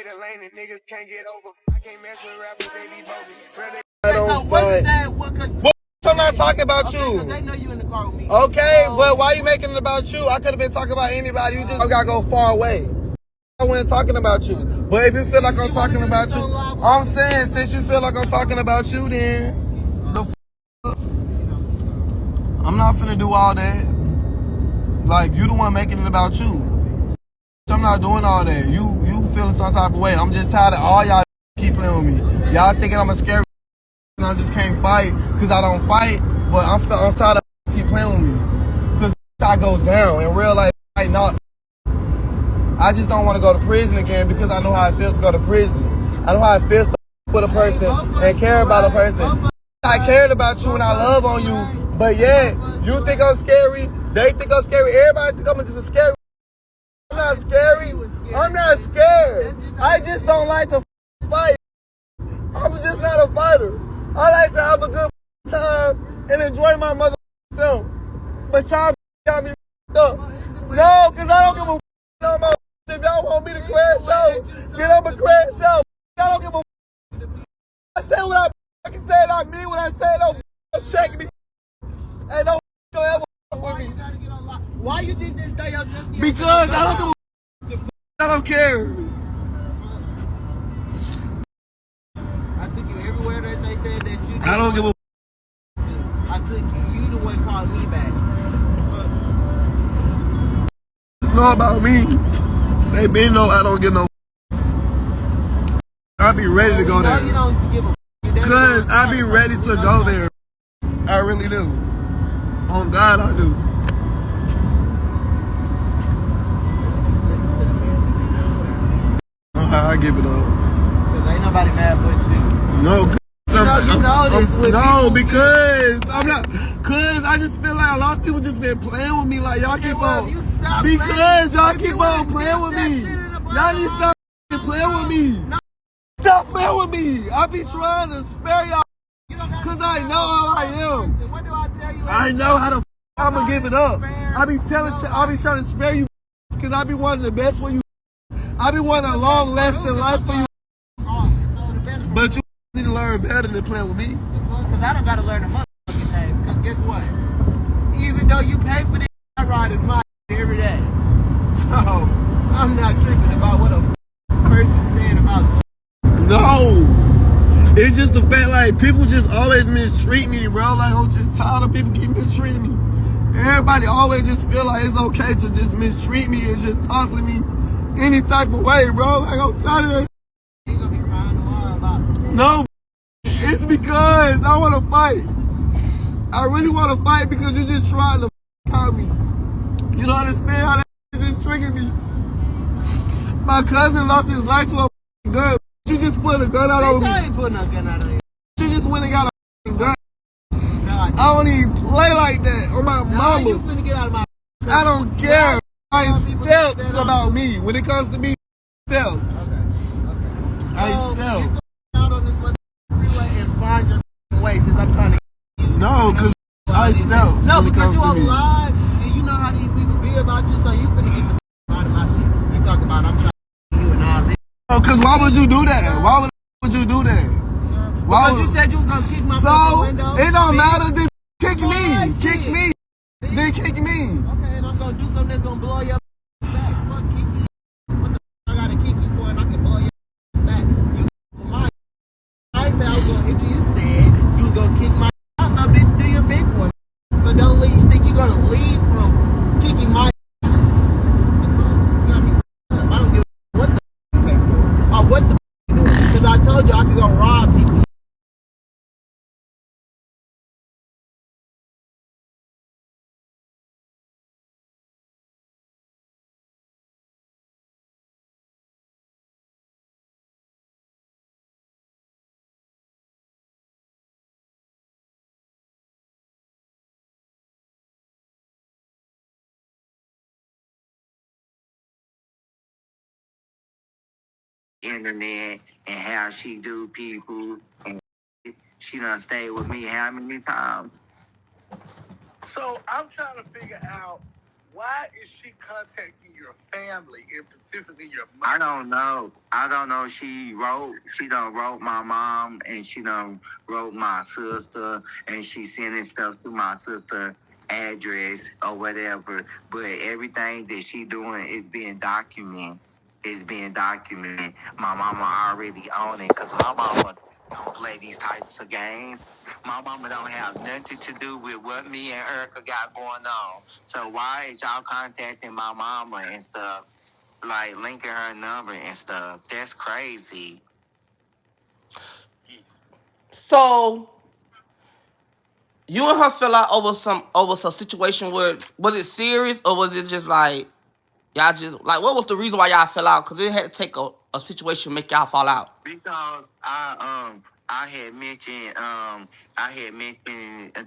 made a lane and niggas can't get over. I can't mess with rappers, they be bogus. I don't fight. I'm not talking about you. They know you in the car with me. Okay, but why you making it about you? I could have been talking about anybody. You just gotta go far away. I wasn't talking about you. But if you feel like I'm talking about you, I'm saying since you feel like I'm talking about you, then I'm not finna do all that. Like, you the one making it about you. I'm not doing all that. You feeling some type of way. I'm just tired of all y'all keep playing with me. Y'all thinking I'm a scary and I just can't fight because I don't fight. But I'm tired of keep playing with me. Because I goes down. In real life, I just don't want to go to prison again because I know how it feels to go to prison. I know how it feels to with a person and care about a person. I cared about you and I love on you. But yeah, you think I'm scary. They think I'm scary. Everybody think I'm just a scary. I'm not scary. I'm not scared. I just don't like to fight. I'm just not a fighter. I like to have a good time and enjoy my mother self. But y'all got me up. No, because I don't give a no more. If y'all want me to crash out, get up and crash out. I don't give a I say what I can say and I mean what I say. Don't check me. And don't ever with me. Why you just didn't stay up just because I don't give a I don't care. I took you everywhere that they said that you I don't give a I took you. You the one called me back. It's not about me. They been know I don't get no. I be ready to go there. You don't give a Cause I be ready to go there. I really do. On God, I do. I give it up. Cause ain't nobody mad but you. No, no, because I'm not. Cause I just feel like a lot of people just been playing with me. Like y'all keep on. Because y'all keep on playing with me. Y'all need to stop playing with me. Stop playing with me. I be trying to spare y'all. Cause I know how I am. What do I tell you? I know how to. I'ma give it up. I be trying to spare you. Cause I be wanting the best for you. I be wanting a long lasting life for you. But you need to learn better than playing with me. Cause I don't gotta learn the motherfucking thing. Cause guess what? Even though you pay for this, I ride in my every day. So I'm not tripping about what a person saying about shit. No. It's just the fact like people just always mistreat me, bro. Like I'm just tired of people keep mistreating me. Everybody always just feel like it's okay to just mistreat me and just talk to me any type of way, bro. Like I'm tired of that. You gonna be crying tomorrow about it. No, it's because I want to fight. I really want to fight because you're just trying to call me. You don't understand how that is just triggering me. My cousin lost his life to a gun. She just put a gun out on me. I ain't putting a gun out on you. She just went and got a gun. I don't even play like that on my mama. You finna get out of my I don't care. I steps about me. When it comes to me, steps. Okay. I steps. You go out on this freeway and find your way since I'm trying to. No, cause I steps. No, because you alive and you know how these people be about you, so you finna get the out of my shit. You talk about I'm trying to you and all this. Oh, cause why would you do that? Why would you do that? Because you said you was gonna kick my fucking window. It don't matter. Then kick me. Kick me. Then kick me. Okay, and I'm gonna do something that's gonna blow your back. Fuck kick you. What the I gotta kick you for, and I can blow your back. You my. I said I was gonna hit you. You said you was gonna kick my ass. So bitch, do your big one. But don't leave. You think you're gonna lead from kicking my? I don't give what the you pay for or what the you doing. Because I told you I could go rob people. Internet and how she do people. And she done stayed with me how many times? So I'm trying to figure out Why is she contacting your family and specifically your I mother? don't know. I don't know. She done wrote my mom and she done wrote my sister and she sending stuff to my sister address or whatever. But everything that she doing is being documented. It's being documented. My mama already on it because my mama don't play these types of games. My mama don't have nothing to do with what me and Erica got going on. So why is y'all contacting my mama and stuff? Like linking her number and stuff. That's crazy. So you and her fell out over some situation where was it serious or was it just like y'all just like what was the reason why y'all fell out? Cause it had to take a situation to make y'all fall out. Because I had mentioned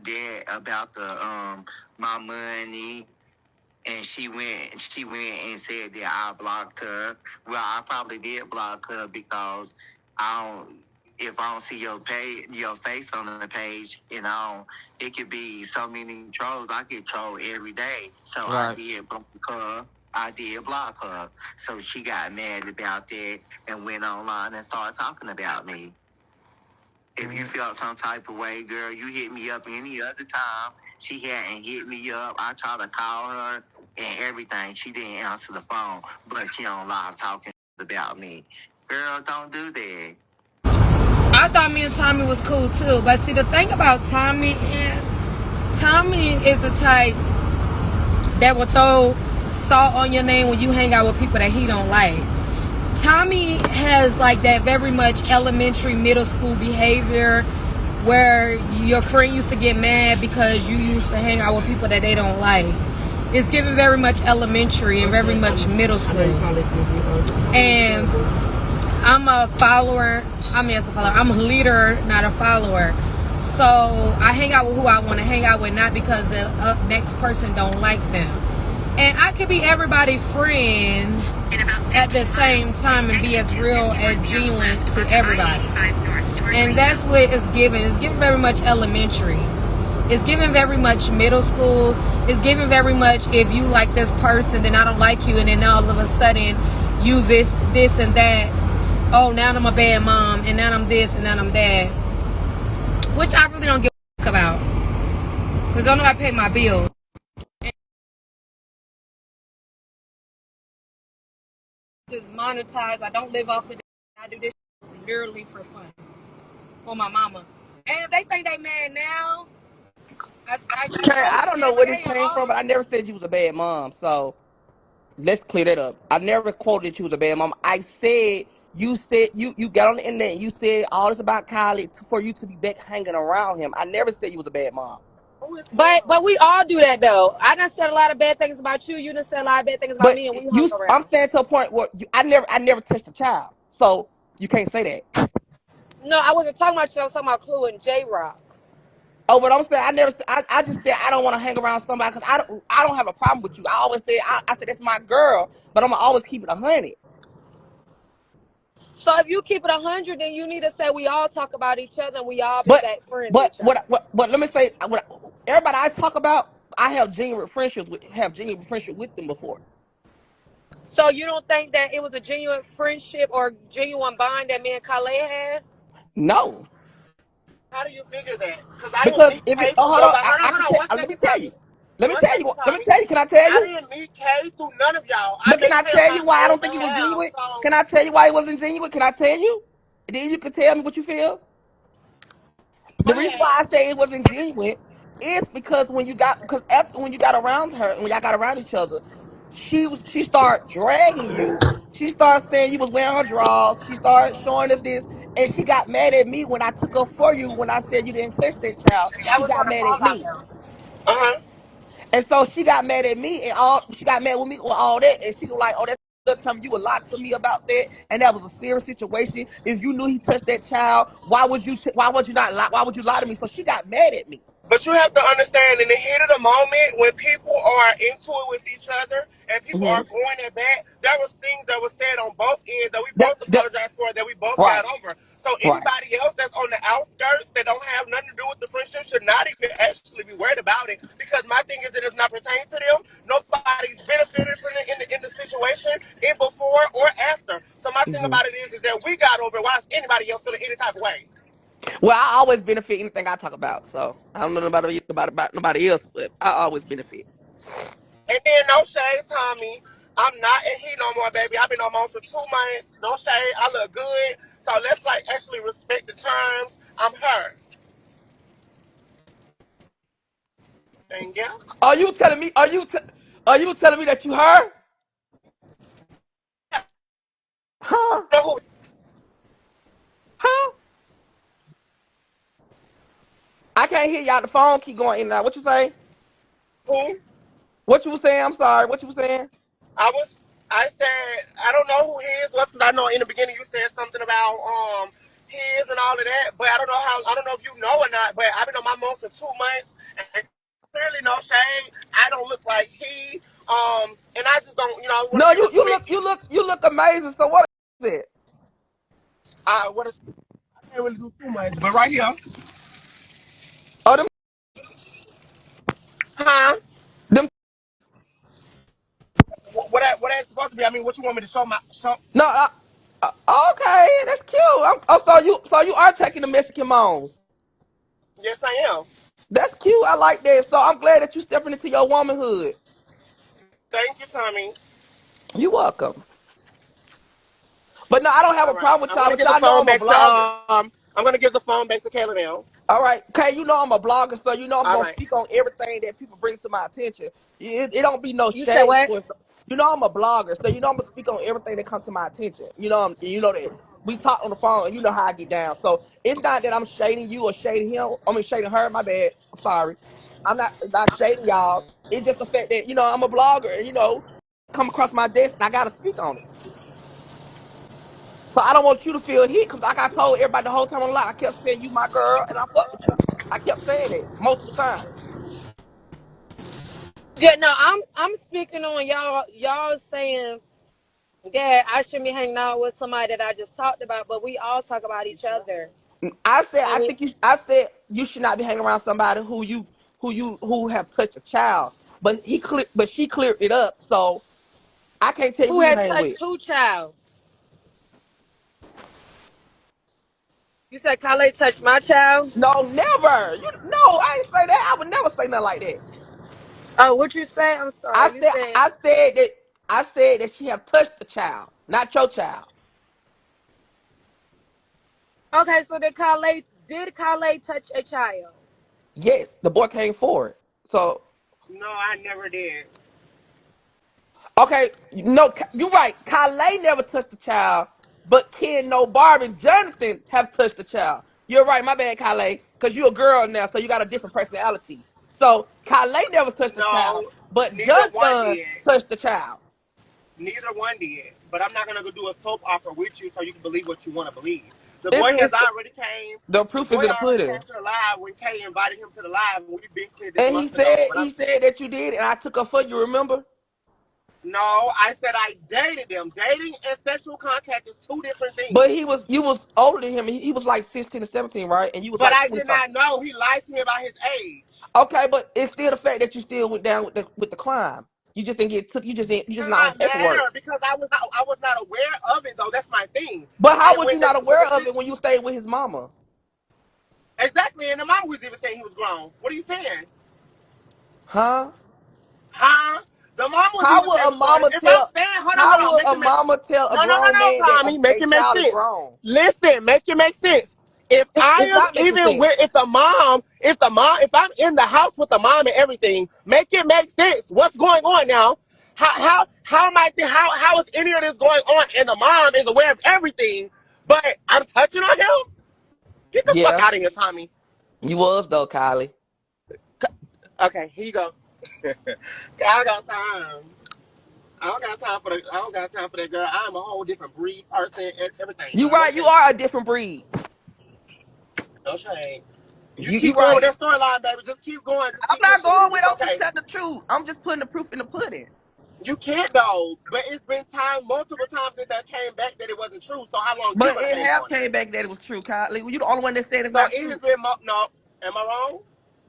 that about the my money and she went and said that I blocked her. Well, I probably did block her because I don't. If I don't see your face on the page, it could be so many trolls. I get trolled every day, so I Right. did block her. I did block her, so she got mad about that and went online and started talking about me. If you felt some type of way, girl, you hit me up any other time. She hadn't hit me up. I tried to call her and everything. She didn't answer the phone, but she on live talking about me. Girl, don't do that. I thought me and Tommy was cool too. But see, the thing about Tommy is the type that will throw salt on your name when you hang out with people that he don't like. Tommy has like that very much elementary, middle school behavior where your friend used to get mad because you used to hang out with people that they don't like. It's given very much elementary and very much middle school. And I'm a follower. I'm a leader, not a follower. So I hang out with who I want to hang out with, not because the next person don't like them. And I could be everybody's friend at the same time and be as real and genuine to everybody. And that's what it's given. It's given very much elementary. It's given very much middle school. It's given very much if you like this person, then I don't like you, and then all of a sudden you this and that. Oh, now I'm a bad mom, and now I'm this, and now I'm that. Which I really don't give a fuck about. Because don't know I pay my bills. Just monetize. I don't live off of this. I do this purely for fun. On my mama. And if they think they mad now, I keep Okay, telling I them don't know every where this day on came all. from, but I never said you was a bad mom. So let's clear that up. I never quoted you was a bad mom. I said you got on the internet and you said all this about Kylee for you to be back hanging around him. I never said you was a bad mom. But we all do that though. I done said a lot of bad things about you. You done said a lot of bad things about But me, and we hung I'm around. saying to a point where I never touched a child. So you can't say that. No, I wasn't talking about you. I was talking about Clue and J Rock. Oh, but I'm saying I just said I don't want to hang around somebody because I don't have a problem with you. I always say I said that's my girl, but I'm gonna always keep it 100. So if you keep it 100, then you need to say we all talk about each other and we all be But back friends with but each other. what let me say what everybody I talk about I have genuine friendship with them before. So you don't think that it was a genuine friendship or genuine bond that me and Kylee had? No, How do you figure that? Because I didn't because meet if it Kay through hold on nobody. Hold on, I hold can on. tell One let me second, tell you Tommy. One second, let me Tommy. tell you can I tell I you? didn't meet Kay through none of y'all. I But can met I Kay on tell my you why I own don't think it was behalf. genuine? So, Can I tell you why it wasn't genuine? Can I tell you? Then you can tell me what you feel. go The reason ahead. why I say it wasn't genuine is because when you got around her and when y'all got around each other, she started dragging you. She started saying you was wearing her drawers. She started showing us this, and she got mad at me when I took her for you when I said you didn't touch that child. That She was on got the mad phone at by me. him. Uh-huh. And so she got mad at me and all she got mad with me with all that. And she was like, oh, that's time you would lie to me about that. And that was a serious situation. If you knew he touched that child, why would you not lie? Why would you lie to me? So she got mad at me. But you have to understand, in the heat of the moment, when people are into it with each other and people Hmm. are going at bat, there was things that were said on both ends that we That, both that, apologized for, that we both got right, over. So right. anybody else that's on the outskirts that don't have nothing to do with the friendship should not even actually be worried about it. Because my thing is that it's not pertaining to them. Nobody thing about it is that we got over it. Why is anybody else feeling any type of way? Well, I always benefit anything I talk about, so I don't know about nobody else, but I always benefit. And then no shade, Tommy. I'm not in heat no more, baby. I've been on most for 2 months. No shade. I look good. So let's like actually respect the terms. I'm her. Thank you. Are you telling me? Are you telling me that you heard? Huh? You know Huh? I can't hear y'all. The phone keep going in and out. What you say? who? What you was saying? I'm sorry. What you was saying? I was. I said I don't know who he is. What's I know in the beginning you said something about his and all of that, but I don't know how. I don't know if you know or not. But I've been on my most for 2 months, and clearly no shade. I don't look like he. And I just don't. I want No, to be you look respected. you look amazing. So what is it? What is, I can't really do too much, but right here, Oh, huh? them. What that's supposed to be? I mean, what you want me to show my show? No, okay, that's cute. So you are taking the Mexican moms. Yes, I am. That's cute. I like that. So I'm glad that you stepping into your womanhood. Thank you, Tommy. You welcome. But no, I don't have All a right, problem with I'm y'all. gonna But give the y'all know phone I'm a back to blogger. I'm gonna give the phone back to Kayla now. All right, okay, you know I'm a blogger, so you know I'm All gonna right. speak on everything that people bring to my attention. It don't be no You said shade what? to it. You know I'm a blogger, so you know I'm gonna speak on everything that comes to my attention. You know that we talk on the phone, and you know how I get down. So it's not that I'm shading you or shading him. I mean shading her. My bad. I'm sorry. I'm not shading y'all. It's just the fact that I'm a blogger, and come across my desk, and I gotta speak on it. So I don't want you to feel hit because, like I told everybody the whole time on the line, I kept saying you my girl and I fuck with you. I kept saying it multiple times. Yeah, no, I'm speaking on y'all saying that I shouldn't be hanging out with somebody that I just talked about, but we all talk about each other. I And we think I said you should not be hanging around somebody who have touched a child. But she cleared it up, so I can't tell you who who you has hang with. touched who child? You said Kylee touched my child? No, never. No, I ain't say that. I would never say nothing like that. Oh, what you say? I'm I sorry. You said said I said that I said that she have touched the child, not your child. okay. So did Kylee touch a child? Yes, the boy came forward. So No, I never did. okay, no, you're right. Kylee never touched the child, but Ken, no, Barbie, and Jonathan have touched the child. You're right. My bad, Kylee, because you're a girl now, so you got a different personality. So Kylee never touched the child, No, but neither one Jonathan did. touched the child. Neither one did. But I'm not gonna go do a soap opera with you so you can believe what you want to believe. The It's, boy has it's already came. the The proof is boy in the already pudding. came to the live when Kay invited him to the live, and we've been clear this And he month ago. said But he I'm said that you did, and I took up for you. Remember? no, I said I dated them. Dating and sexual contact is two different But things. you was older than him. He was like 16 or 17, right? And you was But like I 20 did something. not know he lied to me about his age. Okay, but it's still the fact that you still went down with the crime. You just didn't get took. You just Does not on not paperwork. matter because I was not aware of it though. That's my thing. But how And was you not aware of it when you stayed with his mama? exactly, and the mom was even saying he was grown. What are you saying? Huh? Huh? The mom was How even would saying a he was grown. mama If I'm tell? saying, How hold on, would make a it make mama tell a grown no, man that Tommy, make a it make child is sense. grown? Listen, make it make sense. If It's I am not making even sense. with if I'm in the house with the mom and everything, make it make sense. What's going on now? How am how is any of this going on and the mom is aware of everything, but I'm touching on him? Get the fuck Yeah, out of here, Tommy. you was though, Kylie. Okay, here you go. I got time. I don't got time for that girl. I'm a whole different breed, person, and everything. You No right. You shade. are a different breed. No shade. You You keep going with right. that storyline, baby. Just keep going. Just I'm keep not pushing it. going with. It's I'm just okay. telling the truth. I'm just putting the proof in the pudding. You can't though. But it's been multiple times that came back that it wasn't true. So how long you But gonna it hang have on it? came back that it was true, Kylie. Well, you the only one that said it's So not it has true. been no. Am I wrong?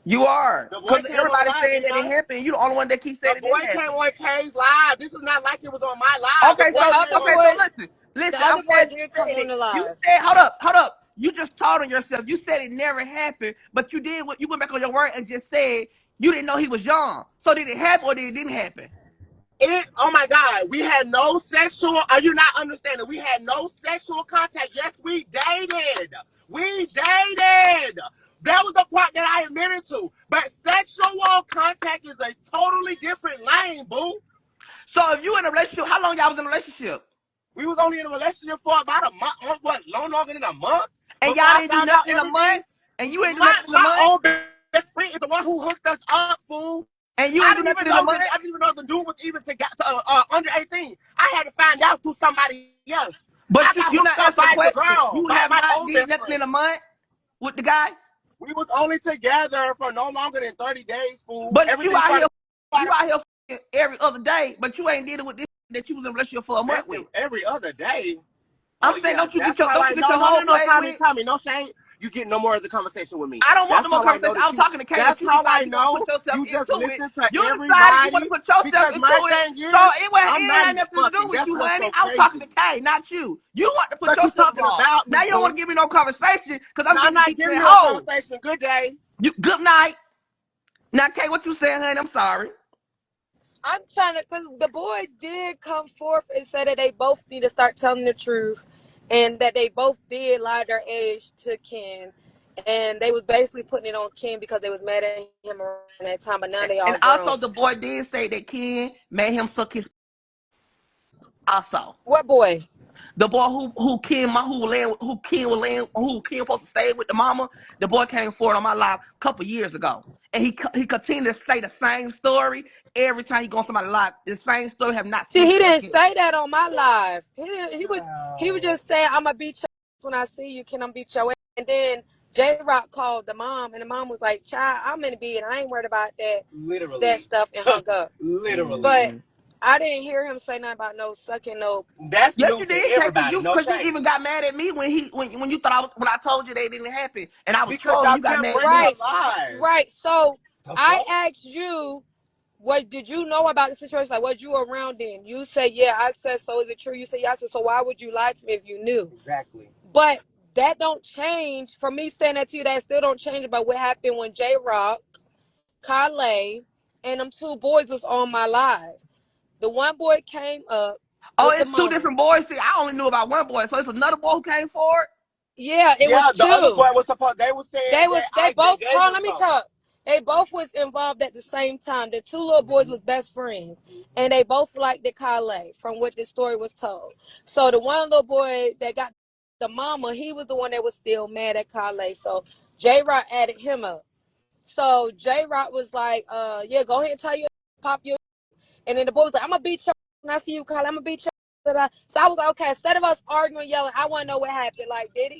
You are. The boy Because came on the everybody's live, did saying he that it not? happened. You the only one that keeps saying The it didn't boy came happen. on Kay's live. This is not like it was on my live. The Okay, boy so came Other on. okay, so boy, listen. Listen, The I'm other boy glad you did said come on it. the You live. said, hold up. You just told on yourself. You said it never happened, but you did what you went back on your word and just said you didn't know he was young. So did it happen or did it didn't happen? Oh my God, we had no sexual. Are you not understanding? We had no sexual contact. Yes, we dated. We dated. That was the part that I admitted to. But sexual contact is a totally different lane, boo. So if you in a relationship, how long y'all was in a relationship? We was only in a relationship for about a month. What? No longer than a month And before y'all I didn't do found out nothing in a month? everything. And you ain't do My nothing in a my month? old best friend is the one who hooked us up, fool. And you I ain't do didn't even nothing in a know month? that. I didn't even know the dude was even under 18. I had to find out through somebody else. I But got you're hooked not up answering the by the question. girl, You by have my not old did best nothing friend. in a month with the guy? We was only together for no longer than 30 days, fool. But Everything started you out here every other day, but you ain't dealing with this that you was in a relationship for a month with. every other day. I'm Oh saying, yeah, that's how don't I you get no your no no whole no played Tommy with? no shame. You get no more of the conversation with me. I don't want That's no more how I know conversation. I that was you. talking to Kay, but That's you how I decided you want to know put yourself you just into it. listen to You decided you want to everybody put yourself because my into it. thing So is I'm it not ain't even nothing to do fucking. with That's you, what's honey. so I was talking crazy. to Kay, not you. You want to put But you yourself talking involved. about Now me, you don't want boo. to give me no conversation because I'm Now, I'm getting not deep in giving that you a hole. conversation. Good day. You good night. Now, Kay, what you saying, honey? I'm sorry. I'm trying to, because the boy did come forth and say that they both need to start telling the truth and that they both did lie their age to Ken. And they was basically putting it on Ken because they was mad at him around that time, but now they all And grown. also, the boy did say that Ken made him suck his. Also, What boy? the boy who Ken supposed to stay with the mama. The boy came forward on my live a couple years ago, and he continued to say the same story every time he goes to my live. The same story have not See, he switched up didn't yet. say that on my live. He was just saying, I'm gonna beat your ass when I see you. Can I beat your ass? And then J Rock called the mom, and the mom was like, "Child, I'm in the bed. I ain't worried about that Literally. stuff," and hung up. Literally. But I didn't hear him say nothing about no sucking no. That's Yes, new you to did, Kay, everybody. No because you shame. even got mad at me when you thought when I told you they didn't happen, and I was Because trolling. y'all You got kept mad at bringing me. up Right, lies. right. So The I fuck? asked you, what did you know about the situation? Like, was you around then? You said, yeah. I said, so is it true? You said, yeah. I said, so why would you lie to me if you knew? Exactly. But that don't change. For me saying that to you, that still don't change about what happened when J Rock, Kylee, and them two boys was on my live. The one boy came up Oh, with the it's two mama. different boys. See, I only knew about one boy, so it's another boy who came forward. Yeah, it was Yeah, the other two. boy was supposed. They were saying that They they both, gave hold on, him let me something. talk. They both was involved at the same time. The two little boys was best friends. And they both liked the Kylee from what the story was told. So the one little boy that got the mama, he was the one that was still mad at Kylee. So J Rock added him up. So J Rock was like, yeah, go ahead and tell you pop your. And then the boy was like, I'm gonna beat your when I see you, Kylie. I'm gonna beat your. So I was like, okay, instead of us arguing, yelling, I want to know what happened. Like, did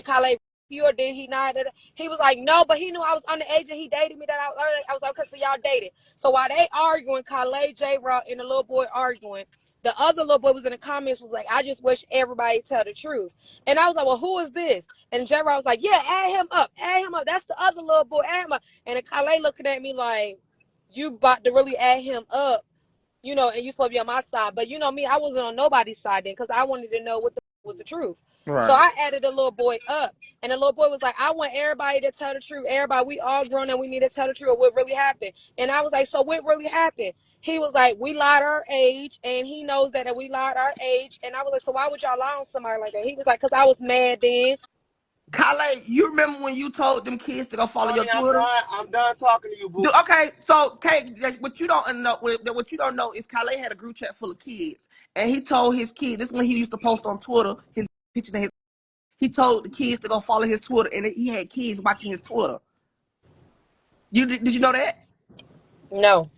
Kylie you or did he not? He was like, no, but he knew I was underage and he dated me. That I was like, okay, so y'all dated. So while they arguing, Kylie, J Rock, and the little boy arguing, the other little boy was in the comments was like, I just wish everybody tell the truth. And I was like, well, who is this? And J Rock was like, yeah, add him up. Add him up. That's the other little boy. Add him up. And then Kylie looking at me like, you about to really add him up, and you supposed to be on my side. But me, I wasn't on nobody's side then because I wanted to know what was the truth. So Right. I added a little boy up. And the little boy was like, I want everybody to tell the truth. Everybody, we all grown and we need to tell the truth of what really happened. And I was like, so what really happened? He was like, we lied our age. And he knows that we lied our age. And I was like, so why would y'all lie on somebody like that? He was like, because I was mad then. Kylie, you remember when you told them kids to go follow your Mommy, I'm Twitter? done. I'm done talking to you, boo. Okay, so Kay, what you don't know is Kylie had a group chat full of kids, and he told his kids. This is when he used to post on Twitter his pictures. He told the kids to go follow his Twitter, and he had kids watching his Twitter. Did you know that? No.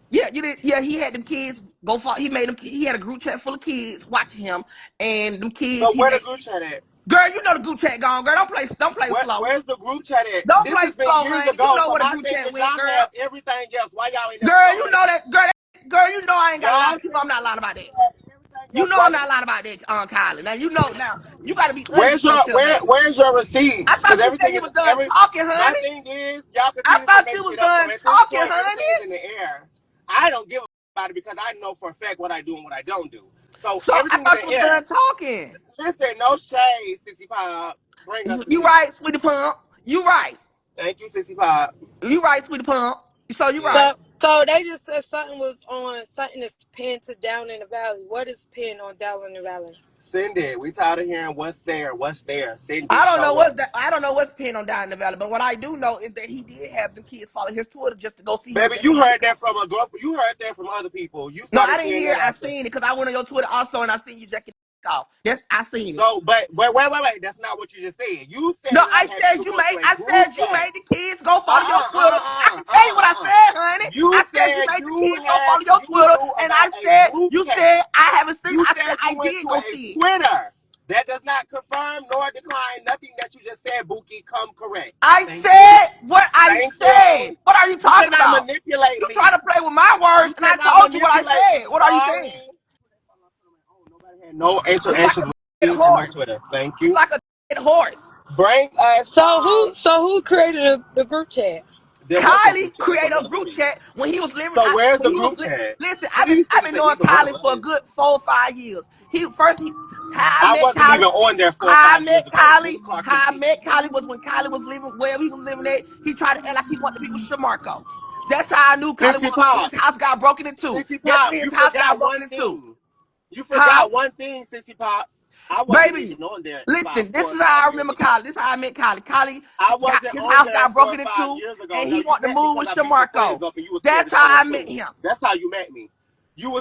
Yeah, you did. Yeah, he had them kids go follow. He made them. He had a group chat full of kids watching him, and them kids So he where the made. group chat at? Girl, you know the group chat gone. Girl, don't play slow. Where's the group chat at? Don't This play has been slow, years honey. You ago. know So where the my group thing chat is went, y'all girl. have everything else. Why y'all ain't never Girl, show you that? know that. Girl, you know I ain't gotta lie. Y'all You know I'm not lying about that. have everything You else. know Why? I'm not lying about that, Kylie. Now you know. Now you gotta be honest Where's with your yourself now. where's your I receipts? Because thought you said everything you is was done talking, my honey. thing is y'all I continue to thought make you was shit up. So done at this talking, point, everything is honey. in the air. I don't give a about it because I know for a fact what I do and what I don't do. So So I everything was thought in you was air. done talking. Listen, no shade, Sissy Pop. Bring us You in. right, sweetie pump. You right. Thank you, Sissy Pop. You right, sweetie pump. So you Yeah. right. So they just said something was on something that's pinned to Down in the Valley. What is pinned on Down in the Valley? Send it. We tired of hearing what's there, what's there. Send I it. don't know Show us. what I don't know what's pinned on Down in the Valley, but what I do know is that he did have them kids follow his Twitter just to go see him Baby, at you the heard end. that from a group. You heard that from other people. You No, I started didn't saying hear. that I after. seen it because I went on your Twitter also, and I seen you jacking off. Yes, I seen it. So, but wait. That's not what you just said. You No, said that I I had said people you go to made. a I group said you chat. made the kids go follow your Twitter. I can tell you what I Uh. said, honey. You I said you said made the you kids go follow your Twitter, knew and about I a said group you chat. said I haven't seen. You I said said you I went did to go a see it. Twitter. That does not confirm nor decline nothing that you just said, Buki. Come correct. I Thank you. said what I Thank said. you. What are you You talking cannot about? manipulate You trying me. to play with my You words, and I cannot told you what I manipulate me. said. What are you saying? Sorry. Nobody had no It's like interactions a with dead kids and no horse. Twitter. Thank It's you. like a dead horse. Bring us So who created the group chat? there was no Kylee group chat. That's created another a group story. chat when he was living. So where's When the he was group chat? listen. Please I've send it been to knowing either one of Kylie for a us. good 4 or 5 years. How I I met wasn't even Kylie. on there 4 or 5 years How I met ago. Let Kylie. me clock them How I people. met Kylie was when Kylie was living wherever he was living at. He tried to act like he wanted to be with Shamarco. That's how I knew Kylie Sissy was. Pop. His house got broken into. Sissy Guess Pop, when his you house got forgot broken one into? thing. You Huh? forgot one thing, Sissy Pop. I wasn't Baby, even on there about listen, this four or is five how I years remember ago. Kylie. This is how I met Kylie. Kylie I got wasn't his on house there got 4 or broken 5 into, years ago. and No, he you wanted to met me move because with I beat your friends Shamarco. up and you were scared That's to show how I up met too. him. That's how you met me. You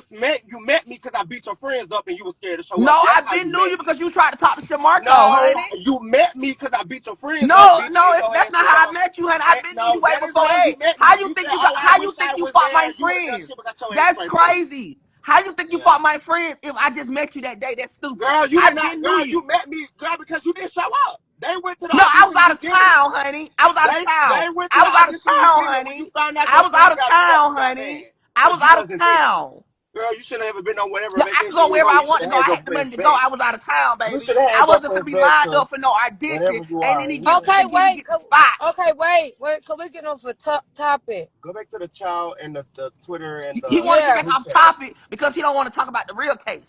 met me because I beat your friends up and you were scared to show No, up. That's I how been you knew met you me. because you tried to talk to Shamarco, No, honey. you met me because I beat your friends up, No, bitch, no, and your that's ass not pulled how I off. met you, honey. I And been knew you no, way that is before how that. you met How me. you You think said, you got? "Oh, I How you wish think I you was fought my there." You would have done friends? shit, but got your ass That's straight face. crazy. How you think you Yeah. fought my friends if I just met you that day? That's stupid. Girl, you I did not. been knew Girl, you. you met me, girl, because you didn't show up. They went to the No, I was audition out you of didn't. town, honey. I was out of town. They went to I the was out of audition you town, didn't. When you honey. found out I your was friends out of got beat up, town, you got honey. mad I was because you out of wasn't there. town. Girl, you shouldn't have been on whatever No, I could vacation go you was wherever on. I You should wanted have to go. had I your had the money friends to go. back. I was out of town, You baby. should have I had your wasn't gonna friends be back, lined cause up for no audition wherever you and are, then you know. Okay, he didn't wait. get the spot. Okay, wait. Can we get off a topic? Go back to the child and the Twitter and He the wanted to get Yeah. back group off chat. topic because he don't want to talk about the real case.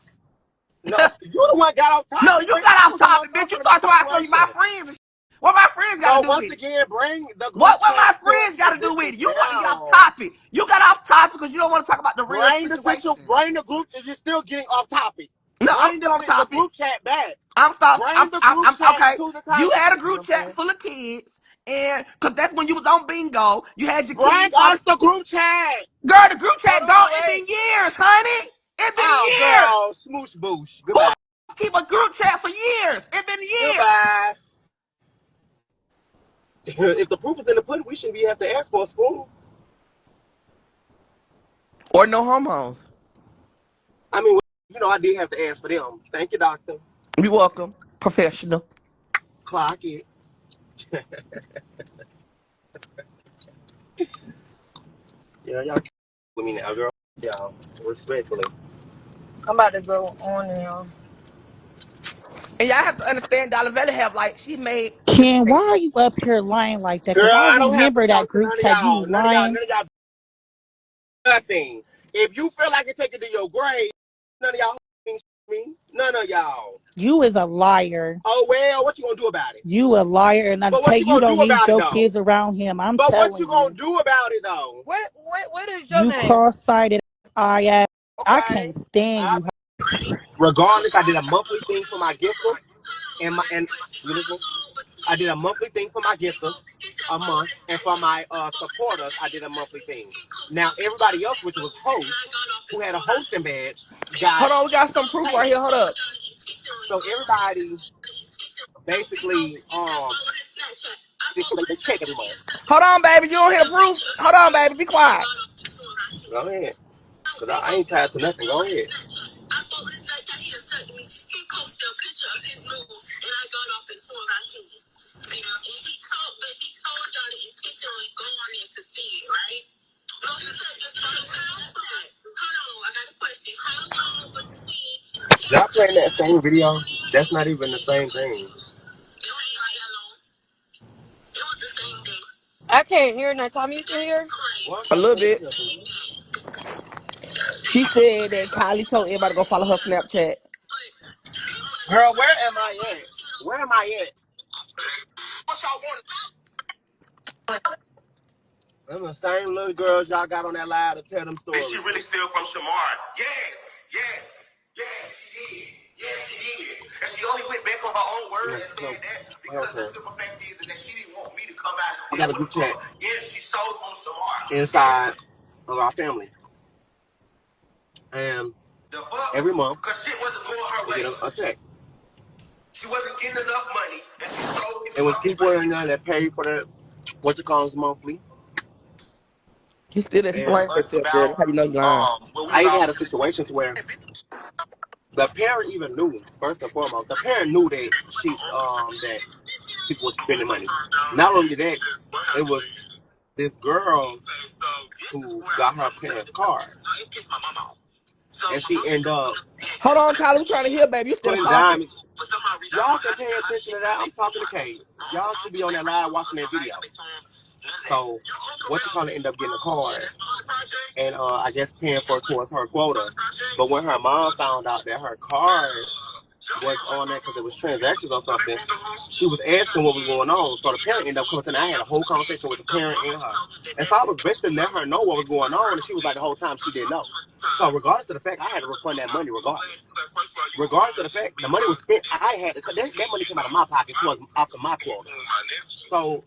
No, you the one got off No, topic, you bitch. got I off was the one topic, bitch. You talking about started the talking about some of my situation. friends. What my friends got to So do once with it? again, bring the group What chat my to friends got to do with it? existence You want to get off now. topic. You got off topic because you don't want to talk about the real situation. Bring the group. You're still getting off topic. No, I'm Bring still on the topic. group chat back. I'm stop. Bring the group I'm chat okay. to the You had a conversation. You know group what I'm chat saying? full of kids, and because that's when you was on bingo, you had your Bring kids talking. us the group chat. Girl, the group Hold chat gone. on, It wait. been years, honey. It been Oh, years. girl, smoosh boosh. Who Goodbye. keep a group chat for years? It been years. Goodbye. If the proof is in the pudding, we shouldn't be have to ask for a spoon. Or no hormones. I mean, I did have to ask for them. Thank you, doctor. You welcome. Professional. Clock it. Yeah, y'all with me now, girl. Y'all, respectfully. I'm about to go on now. And y'all have to understand Dollar Valley have like she made Ken, why are you up here lying like that? Girl, Because I I don't have to remember that talk to group none of chat. You y'all. was lying. None of y'all nothing. If you feel like it, take it to your grave. None of y'all me. None of y'all. You is a liar. Oh well, what you gonna do about it? You a liar, and I But tell what you you, you gonna don't do need about it your though? kids around him. I'm But what you telling gonna you, do about it though? What is your you name? cross-sided eye ass. I Okay. can't stand you. Regardless, I did a monthly thing for my gifters and you listen. I did a monthly thing for my gifters a month, and for my supporters, I did a monthly thing. Now everybody else, which was hosts, who had a hosting badge, got hold on, we got some proof right paid. here. Hold up. So everybody basically they check every month. Hold on, baby. You don't hear the proof? Hold on, baby. Be quiet. Go ahead, cause I ain't tied to nothing. Go ahead. Y'all playing that same video? That's not even the same thing. I can't hear. Now, Tommy, you can hear? Why A can't little nobody bit. hear me? She said that Kylie told everybody to go follow her Snapchat. Girl, where am I at? Where am I at? Them the same little girls y'all got on that live to tell them stories. Did she really steal from Shamar? Yes, she did. Yes, she did. And she only went back on her own word and said that because the simple fact is that she didn't want me to come out and I got a group chat yes, she stole from Shamar. inside of our family. And The fuck? every month, because shit wasn't going her we way. get a check. She wasn't getting enough money, and she stole it. It was people in there that paid for the what you call monthly. She still And explained Us herself, girl. about That's how you know you lying. I even had a situation to where the parent even knew, first and foremost, the parent knew that that people was spending money. Not only that, it was this girl who got her parents' card. And she ended up Hold on, Kylie. We trying to hear, baby. You still putting talking. diamonds. Y'all can pay attention to that. I'm talking to Kate. Y'all should be on that live watching that video. So, what you call it, end up getting a card. And I guess paying for it towards her quota. But when her mom found out that her card was on there because it was transactions or something, she was asking what was going on. So the parent ended up coming to me. I had a whole conversation with the parent and her. And so I was basically letting her know what was going on. And she was like, the whole time she didn't know. So regardless of the fact, I had to refund that money regardless. Regardless of the fact, the money was spent. I had to, that money came out of my pocket towards after my quota. So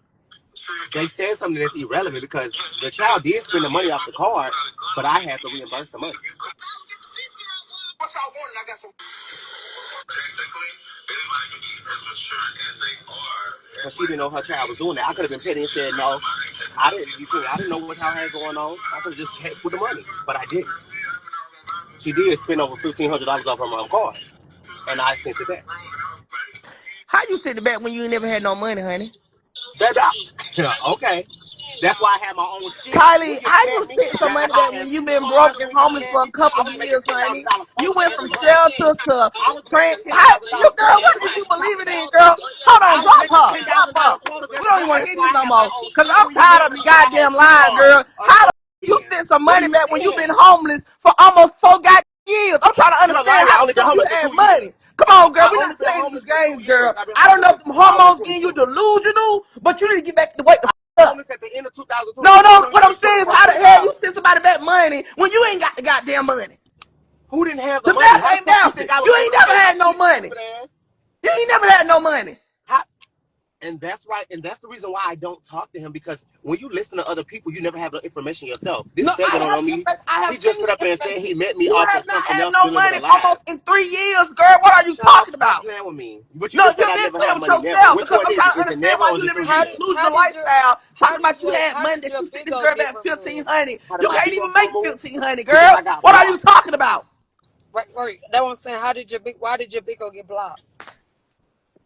they said something that's irrelevant because the child did spend the money off the card, but I had to reimburse the money. Because she didn't know her child was doing that. I could have been petty and said, no, I didn't know what y'all had going on. I could have just kept with the money, but I didn't. She did spend over $1,500 off her mom's card, and I sent it back. How you send it back when you ain't never had no money, honey? Baby, okay. That's why I had my own shit. Kylie, When you how met you me, send some that's money why back I had when you been broke cars and when you homeless met. for a couple I was making years, honey? $10,000 You close to went from every month. shelters to I was making how $10,000 you girl, quota what every is you month. believing in, girl? Hold on, I was drop making her. Drop her. $10,000 quotas We every don't even month. want to That's hear why this I no have my more. own Cause shit. I'm When you tired met of the me, I had goddamn 2 lying, cars. girl. How the you send some What do money you back when you think? been homeless for almost 4 goddamn years? I'm trying to You're a liar. understand I how the only been fuck you homeless for had 2 years. money. Come on, girl. I We're only not been playing these homeless for 2 games, years. girl. I've been I don't homeless know if since them hormones getting you 2022. delusional, but you need to get back to wake the up. Homeless at the end of 2022. No, This is no, what I'm saying is how the hell 2025. you send somebody back money when you ain't got the goddamn money? Who didn't have the The money? math How the ain't fuck you think mathing. I was You able ain't to never pay my had no shit, money. stupid ass? You ain't never had no money. How? And that's right. And that's the reason why I don't talk to him, because when you listen to other people, you never have the information yourself. This No, I faggot don't have know the me. information. I have He just plenty stood of up there and said he information. met me You off have of not something had else no dealing with money a lie. almost in 3 years, girl. What are you Shut up. talking Stop about? playing with me. But you No, just said you I been never playing had with money never. yourself Which because one I'm is trying it? to Is it understand never why or is you it living 3 this years? delusional lifestyle. how Talking did about you your had how money did that your you sent big this O girl get back removed? 1,500. How did You my can't big even old make move? 1,500, Because girl. I got What are you blocked. talking about? Right. That one saying how did your big why did your big O get blocked?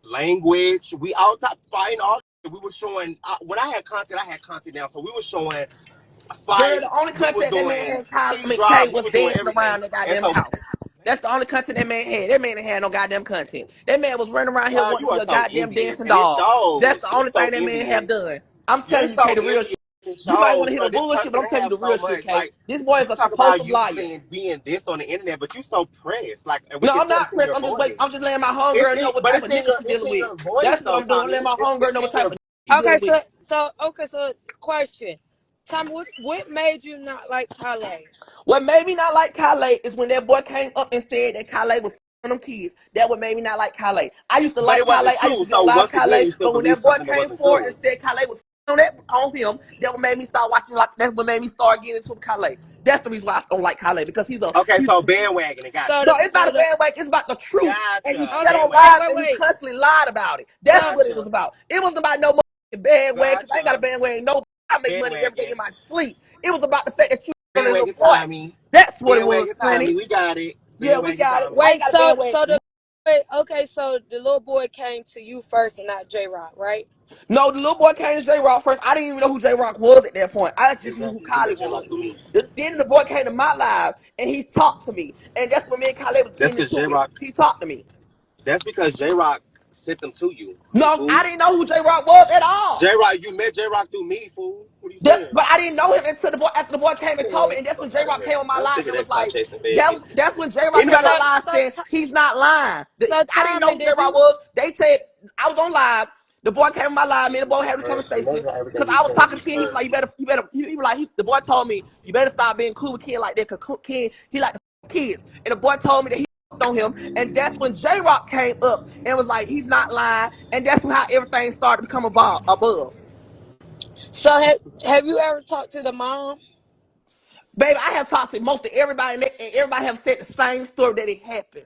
Language. We all top fighting all. We were showing when I had content now, so we were showing Girl, the fights. only We was content that man doing had, Kyle, I key mean, Kay drops. We was was doing dancing everything. around the And goddamn so, house. That's the only content that man had. That man ain't had no goddamn content. That man was running around here child, wanting you to be are a so goddamn envious, dancing and it dog. That's shows. the You're only so thing that man have envious. done. I'm You're telling you, so Kay, the real envious. shit. It You might want shows, to hear the bro. This bullshit, but person I'm telling you has the so real shit, much. Kay. Like This boy you is a talk about compulsive you liar. saying being this on the internet, but you so pressed. Like, and we No, can I'm tell not it's in pressed. your I'm just waiting. voice. I'm just letting my homegirl know what But type of nigga she it's dealing in with. your voice That's what though, I'm doing. Tommy. Letting my homegirl It's know what in type your. of she Okay, dealing with. so question. Tommy, what made you not like Kylee? What made me not like Kylie is when that boy came up and said that Kylie was on them kids. That what made me not like Kylie. I used to But like it Kylie. wasn't I used true. to get on So live once again, Kylie. you still But when believe that boy something that came wasn't forward and true. said Kylie was on him, that what made me start watching. Like that's what made me start getting into Kylie. That's the reason why I don't like Kylie because Okay, he's so bandwagon, got So you. no, the it's not so a the bandwagon. It's about the truth. And he Gotcha. said okay, on wait, live Bandwagon. wait, and he wait. constantly lied about it. That's So what it was Gotcha. about. It wasn't about no motherfucking bandwagon. I ain't got a Gotcha. bandwagon. No, I make money every day in Bandwagon. my sleep. It was about the fact that you on that little Bandwagon boy. Tommy. That's what it was, Bandwagon honey. Tommy. We got it. Yeah, we Bandwagon got it. I Tommy. ain't wait, got a so bandwagon. the wait, okay, so the little boy came to you first and not J Rock, right? No, the little boy came to J Rock first. I didn't even know who J Rock was at that point. I just knew who Exactly. He Kylie met J was. Rock through me. Then the boy came to my live and he talked to me. And that's when me and Kylie was That's getting because into J it. Rock. He talked to me. That's because J Rock sent them to you. No, Fool. I didn't know who J Rock was at all. J-Rock, you met J-Rock through me, fool. What are you That, saying? but I didn't know him until the boy after the boy came and told me, Man, and that's when fuck J out of Rock here. came on my I'm live sick of and was that clout like, chasing faggot. that's when J Rock came on Anybody? my live saying he's not lying. I didn't know Tommy, who J did Rock you? was. They said I was on live. The boy came on my live. Me and the boy had a conversation Imagine everything because you I was saying talking be to Ken. He was true. like, you better. He was like, the boy told me you better stop being cool with Ken like that because Ken he like the kids. And the boy told me that he on him, and that's when J Rock came up and was like, he's not lying, and that's how everything started to become above. So have you ever talked to the mom? Baby, I have talked to most of everybody, and everybody have said the same story that it happens.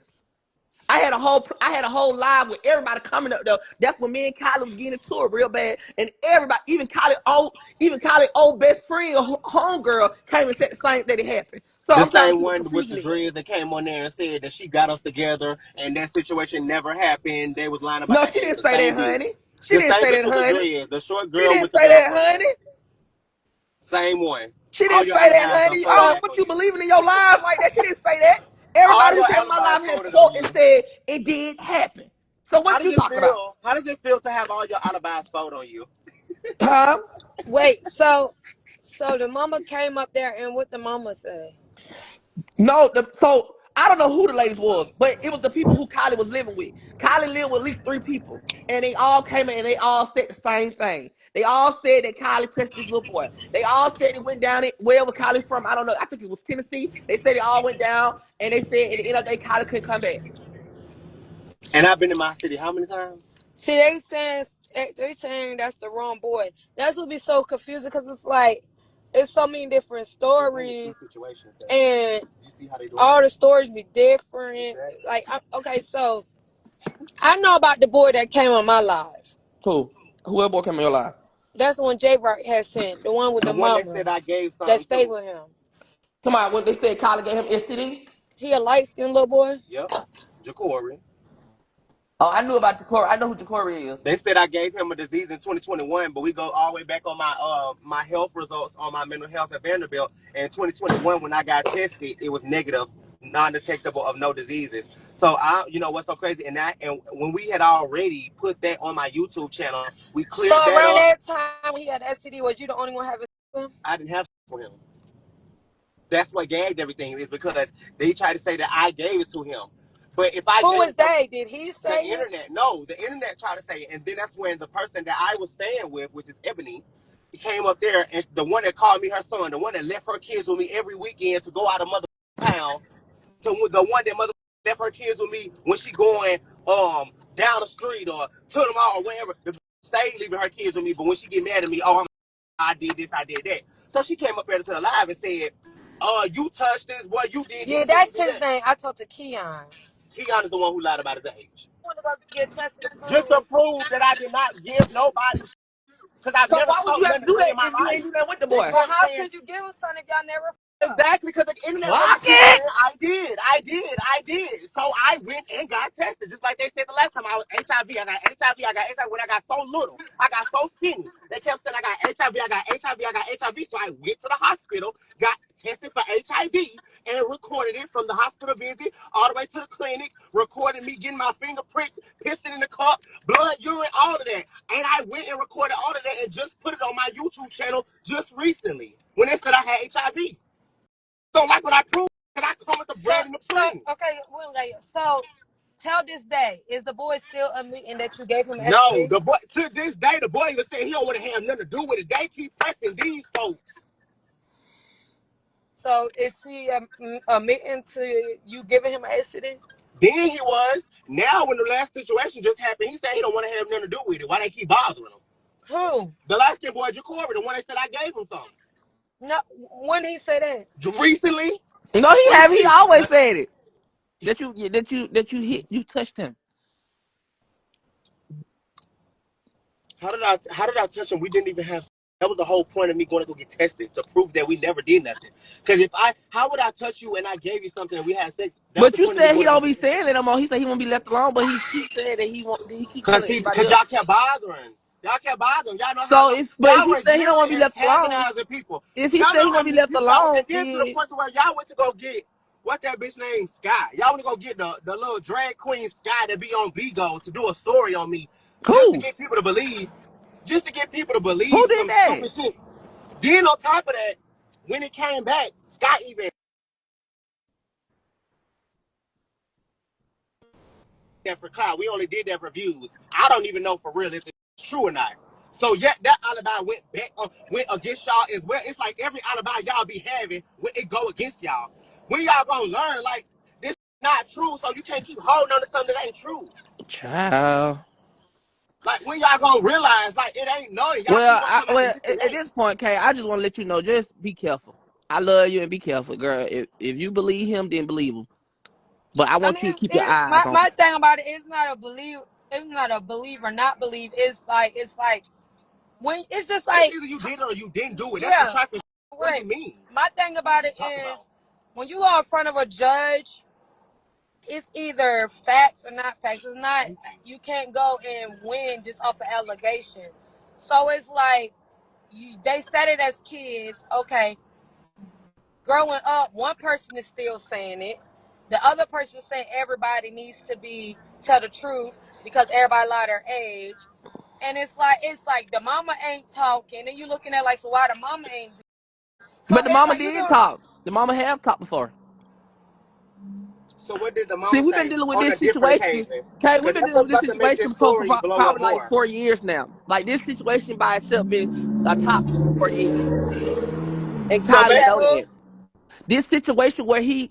I had a whole live with everybody coming up though. That's when me and Kylee was getting into it real bad, and everybody, even Kylie old best friend, homegirl, came and said the same that it happened. So The I'm trying to same see what one with confusion the is. dreads that came on there and said that she got us together and that situation never happened. They was lying about No, that she age. didn't The say same that, bitch. honey. She The didn't same say bitch that, with the honey. dreads. The short She girl didn't with the say that, girlfriend. honey. Same one. She All didn't your say that, alibis done honey. I don't folded know So back what on you you. believing in your lives like that. She didn't say that. All Everybody who your came on my alibis live had folded on quote and you. said it did happen. So How what does you it talking about? feel? How does it feel to have all your alibis fold on you? Huh? wait, so the mama came up there and what the mama said? No, so I don't know who the ladies was, but it was the people who Kylie was living with. Kylie lived with at least 3 people, and they all came in and they all said the same thing. They all said that Kylie touched this little boy. They all said it went down it wherever Kylie from. I don't know. I think it was Tennessee. They said it all went down, and they said at the end of the day Kylie couldn't come back. And I've been in my city how many times? See, they saying that's the wrong boy. That's what be so confusing because it's like it's so many different There's only two stories, situations that and you see how they doing all it. the stories be different. Exactly. Like, okay, so I know about the boy that came on my live. Cool. Whoever boy came in your life. That's the one J Rock had sent, the one with The the one that mama said I gave that something stayed to. with him. Come on, when they said Kylie gave him STD. He a light skinned little boy. Yep. Jacory. Oh, I knew about Jacory. I know who Jacory is. They said I gave him a disease in 2021, but we go all the way back on my health results on my mental health at Vanderbilt. And in 2021, when I got tested, it was negative, non-detectable of no diseases. So what's so crazy? And when we had already put that on my YouTube channel, we So cleared that around up. that time he had STD, was you the only one having him? I didn't have for him. That's what gagged everything is because they tried to say that I gave it to him. But if I Who gave is it to they? Did he the say it? internet, no, the internet tried to say it. And then that's when the person that I was staying with, which is Ebony, he came up there and the one that called me her son, the one that left her kids with me every weekend to go out of mother town, the one that mother left her kids with me when she going down the street or to the mall or wherever. The stayed leaving her kids with me, but when she get mad at me, I did this, I did that. So she came up there to the live and said, you touched this, boy, you did Yeah, this and you that's did his that. name. I talked to Keon. Keon is the one who lied about his age. Want to go get tested Just soon? to prove that I did not give nobody because I've So never why would you talked have nothing to do to me that in my if you ain't life. do that with the They boy? But come how saying could you give him something if y'all never up? exactly because the internet want me Clock to keep saying it. I did. So I went and got tested, just like they said the last time I was HIV. I got HIV. I got HIV when I got so little. I got so skinny. They kept saying I got HIV. I got HIV. I got HIV. So I went to the hospital, got tested for HIV, and recorded it from the hospital visit all the way to the clinic. Recorded me getting my finger pricked, pissing in the cup, blood, urine, all of that. And I went and recorded all of that and just put it on my YouTube channel just recently when they said I had HIV. So like what I proved that I come with the So, bread and the so cream. okay, we'll let you. So, tell this day, is the boy still admitting that you gave him No, STD? the boy to this day, the boy even said he don't want to have nothing to do with it. They keep pressing these folks. So, is he admitting to you giving him STD? Then he was. Now when the last situation just happened, he said he don't want to have nothing to do with it. Why they keep bothering him? Who? The light skinned boy Jacory, the one that said I gave him something. No, when he say that? Recently? No, he have. He Recently. always said it. You touched him. How did I touch him? We didn't even have. That was the whole point of me going to go get tested to prove that we never did nothing. Because how would I touch you and I gave you something and we had sex? That was But the you point of me said he going to go don't get be tested. saying it no more. He said he won't be left alone, but he keeps saying that he keep Cause telling he, everybody cause else. y'all kept bothering. Y'all kept bothering. Y'all know how So I go. if Y'all he was said he don't want literally to be left alone, antagonizing people. if he Y'all said know he how want to be many left people. And alone, then to the then point to where y'all went to go get What that bitch named Sky? Y'all wanna go get the little drag queen Sky that be on Bigo to do a story on me, just to Who? get people to believe, just to get people to Who believe did some that? stupid shit. Then on top of that, when it came back, Sky even that for cloud. We only did that for views. I don't even know for real if it's true or not. So yeah, that alibi went back went against y'all as well. It's like every alibi y'all be having when it go against y'all. When y'all gonna learn like this not true, so you can't keep holding on to something that ain't true. Child. Like when y'all gonna realize like it ain't knowing y'all keep on talking about this and At ain't. this point, Kay, I just want to let you know, just be careful. I love you and be careful, girl. If you believe him, then believe him. But I I want mean, you to keep your eyes my on my him. thing about it is not a believe. It's not a believe or not believe. It's like when it's just It's like either you did it or you didn't do it. That's some yeah. trifling shit. What do Wait, you mean? my thing about it Talk is about. when you go in front of a judge, it's either facts or not facts. It's not. You can't go and win just off of allegation. So it's like they said it as kids. Okay, growing up, one person is still saying it. The other person saying everybody needs to be tell the truth because everybody lie their age. And it's like the mama ain't talking, and you looking at like so why the mama ain't. So But the it's mama like you did don't. talk. The mama have talked before. So what did the See, mama we've been say dealing with on this a different situation. occasion? Okay, we've Because been that's dealing what's with this about to make situation this for story blow up probably like more. 4 years now. Like this situation by itself been a topic for 4 years. And So You Kylie man, said know who? that. This situation where he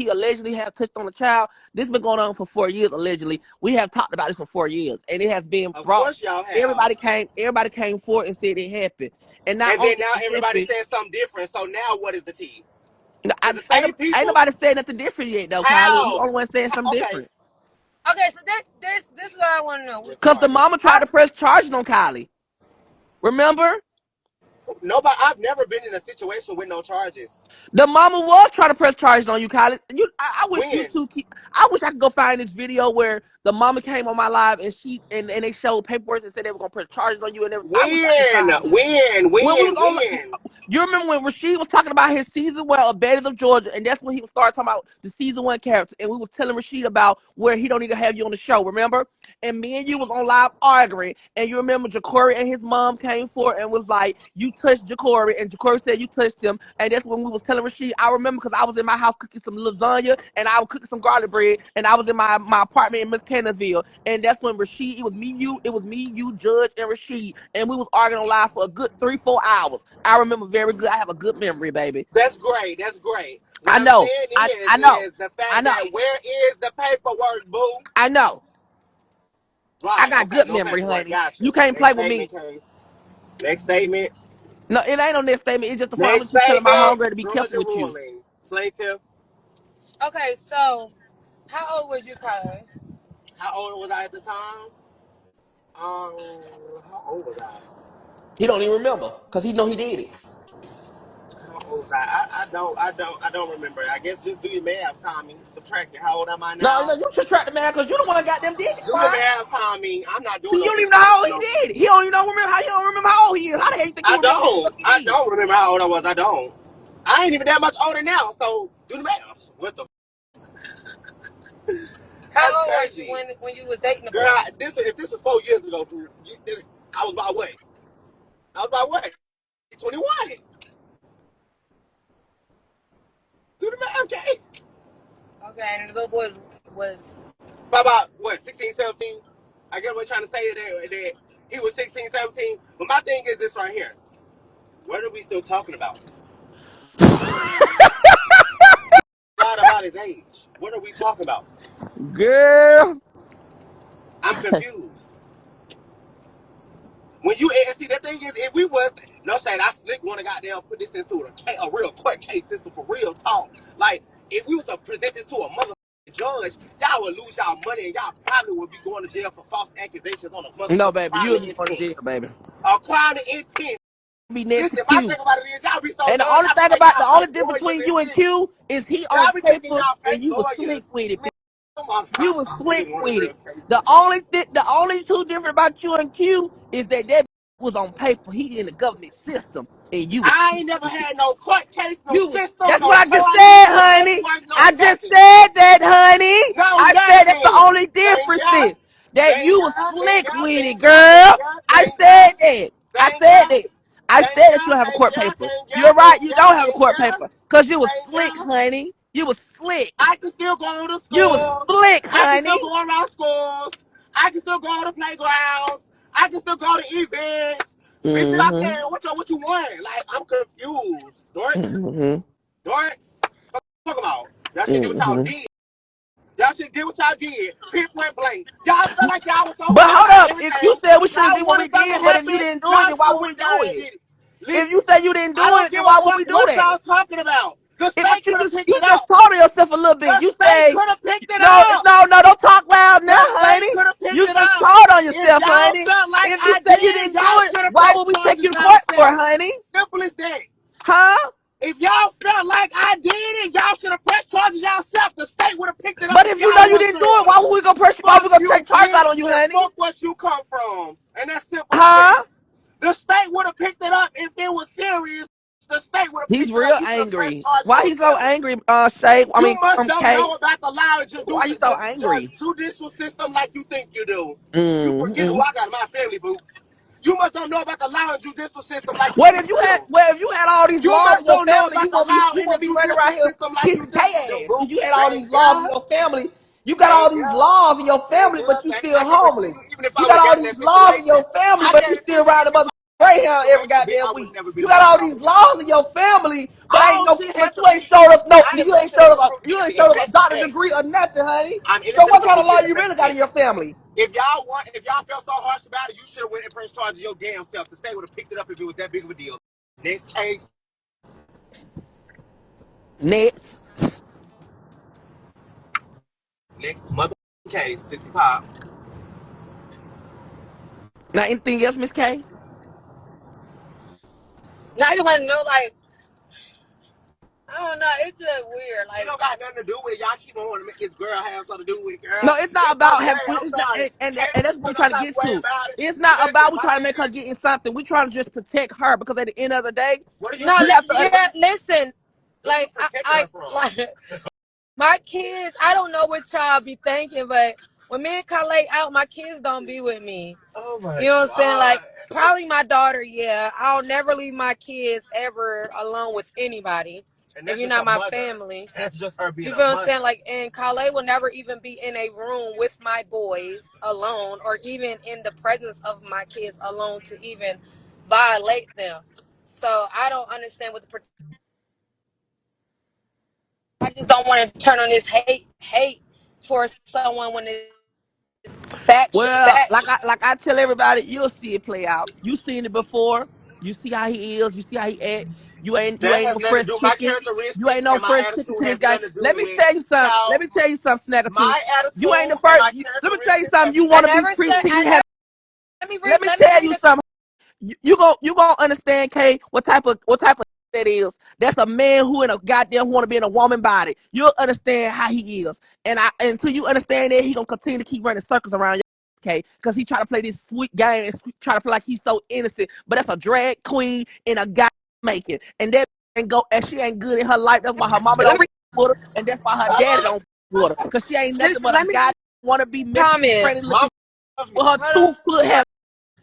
allegedly have touched on a child, this been going on for 4 years allegedly. We have talked about this for 4 years, and it has been of brought. course y'all have. Everybody came forward and said it happened, and not And only then now did it everybody happen, says something different. So now what is the tea? Because the same ain't people, nobody saying nothing different yet though, Kylie. You how? the only one saying something Okay, different. Okay, so this is what I want to know. Cause the retarded. mama How tried to press charges on Kylie. Remember? Nobody. I've never been in a situation with no charges. The mama was trying to press charges on you, Kylie. I wish you When? two keep. I wish I could go find this video where the mama came on my live and and they showed paperwork and said they were gonna press charges on you and everything. I wish I could When? find it. When? When we When? was on, When? you remember when Rasheed was talking about his season one of Baddies of Georgia, and that's when he was started talking about the season one character, and we were telling Rasheed about where he don't need to have you on the show, remember? And me and you was on live arguing, and you remember Jacory and his mom came forward and was like, "You touched Jacory," and Jacory said you touched him, and that's when we was telling Rasheed. I remember because I was in my house cooking some lasagna, and I was cooking some garlic bread, and I was in my apartment in Miss Cannonville, and that's when Rasheed, it was me, you, Judge, and Rasheed, and we was arguing on live for a good 3-4 hours. I remember very good. I have a good memory, baby. That's great. That's great. What I I'm know. saying I know. is the I fact know. that where is the paperwork, boo? I know. I Right. got Okay. good No memory, paperwork. honey. Gotcha. You can't Next play with me. statement, case. Next statement. No, it ain't on this statement. It's just the fact I'm Next gonna keep telling my statement. hunger to be Rules careful and with you. ruling. Plaintiff. okay, so how old was you, Kylie? How old was I at the time? How old was I? He don't even remember because he know he did it. How old was I? I don't remember. I guess just do your math, Tommy. Subtract it. How old am I No, now? you just try to man because you the one that got them did it, Do boy. your math, Tommy. I'm not See, doing you no don't even know how old subtraction. he No. did it. He don't even know remember how he don't remember how old he is. How the hell you think he I remember what the don't. fuck he I did? don't remember how old I was. I don't. I ain't even that much older now. So do the math. What the? How That's old was you crazy, when you was dating the girl. boy? If this was 4 years ago, I was about what? I was about what? 21. Do the math, okay? Okay, and the little boy was About what? 16, 17. I get what you're trying to say that he was 16, 17. But my thing is this right here. What are we still talking about? Not about his age. What are we talking about? Girl. I'm confused. When you see the thing is, if we was no shade, I slick want to goddamn put this into a real court case system for real talk. Like if we was to present this to a mother judge, y'all would lose y'all money and y'all probably would be going to jail for false accusations on a No, motherfucking baby, crime you'll of be going to intent. jail, baby. A crime of intent. Be next to Listen, my Q. thing about it is y'all be so And the done. only Y'all be thing thinking about the y'all only fake difference lawyers between and you and shit. Q is he on Y'all be thinking paper y'all and fake you was lawyers. slick with it. Man, come on, You was I slick really want a with real it. case The right now. only two different about you and Q is that was on paper. He in the government system, and you was I ain't never had no court case, no you was. system, That's what no I just charges, said, no honey. paperwork, no I just nothing. said that, honey. No I said that's the nothing. only Thank difference ya. is that Thank you ya. was Thank slick ya. with it, Thank ya. girl. Thank ya. I Thank ya. said that. I Thank said ya. that. I Thank said ya. that you don't have a Thank court ya. paper. Thank ya. You're right. Thank You ya. don't have a Thank court ya. paper because you was Thank slick, ya. honey. You was slick. I can still go to You was school. slick, I can still honey. go around schools. I can still go to playgrounds. I can still go to events. Bitch, if I Mm-hmm. can't, what you want? Like, I'm confused. Dork. Mm-hmm. Dork. Talk about. Y'all should do what y'all Mm-hmm. did. Y'all should do what y'all did. Pinpoint blank. Y'all felt like y'all was so But hard hold about up. If you everything. said we should have Y'all did what we wanted something did, to but if you happen. didn't do it, Y'all then why should have would we went do down and it? did it. If Listen, you say you didn't do I don't it, then give a why would fuck we do what that? y'all talking about. The But state could have picked you it just up. told yourself a little bit. The You state say could have picked it no, up. no, don't talk loud now, The state honey. could have picked You it just up. told on If yourself, y'all honey. felt like If you I say you did, didn't do y'all it, should have why pressed would we take charges you to y'all court for, self. honey? Simple as that. Huh? If y'all felt like I did it, y'all should have pressed charges yourself. The state would have picked it up But if if you know y'all you want didn't do it, to. why would we go pressure? Why would Fuck we gonna you, take charges out bitch, on you, and honey? fuck what you come from. And that's simple as that. Huh? The state would have picked it up if it was serious. The state would have He's picked it up. real You should have pressed angry. charge Why he so yourself. angry, Shay? I You mean, must don't Kay. know about the law and Why you so angry? judicial system like you think you do. You forget who Mm-hmm. I got in my family, boo. You must don't know about the law and judicial system like you Well, think if you you had, do. well, if you had all these You laws in must your don't know family, about the law you and the won't be running judicial around here system like you kissing think Kay you do, ass. boo. If you had all Thank these laws in ya. your family, you got all Thank these ya. laws in your Thank family, ya. but you Thank still I never homeless. even if You I would got have all got in these that laws in situation, your family, I but you guarantee still you ride a even if mother I Greyhound every situation, bitch, goddamn I would week. have never been You got like all what I these was like. laws in your family, but ain't Oh no, shit but had to you ain't be. showed us no, I done you been ain't to the showed us, Supreme you ain't and showed us a doctor investigate. degree or nothing, honey. I'm So innocent what until kind of law proven you innocent. really got in your family? If y'all felt so harsh about it, you should have went and pressed charges your damn self. The state would have picked it up if it was that big of a deal. Next case, Next. next mother case, Sissy Pop. Now, anything else, Miss K? Now you want to know, like, I don't know. It's just weird. She Like, don't got nothing to do with it. Y'all keep on wanting to make this girl have something to do with it, No, girl. it's not It's no about way. having. I'm It's not, sorry. and Can't that's what we're feel no trying to type of get way to. about it. It's not Listen, about we my trying to thing make her is, get in something. We trying to just protect her because at the end of the day, what are you no, you have to. protecting? yeah, listen. What are you Like, protecting her from? like, my kids, I don't know what y'all be thinking, but when me and Kylee out, my kids don't be with me. Oh my You know what I'm saying? god. Like, probably my daughter, yeah. I'll never leave my kids ever alone with anybody And if that's you're just not a my mother. family. That's just her being You a feel what I'm mother. saying? Like, and Kylee will never even be in a room with my boys alone or even in the presence of my kids alone to even violate them. So I don't understand what the. I just don't want to turn on this hate towards someone when it's Well, fact. like I tell everybody, you'll see it play out. You seen it before. You see how he is. You see how he act. You That ain't has no nothing to fresh do. My chicken. You ain't characteristics no and my fresh chicken attitude to this has guy. nothing to do Let me with tell you something. Let how me tell you something, Snagger too. my You ain't the attitude and first. my Let me tell you characteristics something. have You I want to nothing be never to do said. with preteen. I that. never. Let me Let me tell read you the. something. You gonna understand, Kay, what type of that is. That's a man who in a goddamn want to be in a woman body. You'll understand how he is, and until you understand that, he gonna continue to keep running circles around you. Okay, because he try to play this sweet game and try to play like he's so innocent, but that's a drag queen in a guy making, and that ain't go and she ain't good in her life. That's why her mama Let don't me with her, and that's why her daddy don't with her, because she ain't nothing listen. but a Let me guy read wanna be messy, comment. pretty looking Mama love me. with her Hold on. 2 foot having.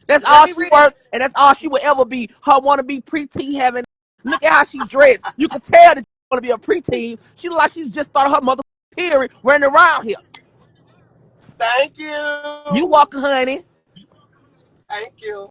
That's Let all me she read it. worth, and that's all she will ever be. Her want to be preteen having. Look at how she dressed. You can tell that she want to be a preteen. She look like she's just started her mother period running around here. Thank You you. walking, honey. Thank you.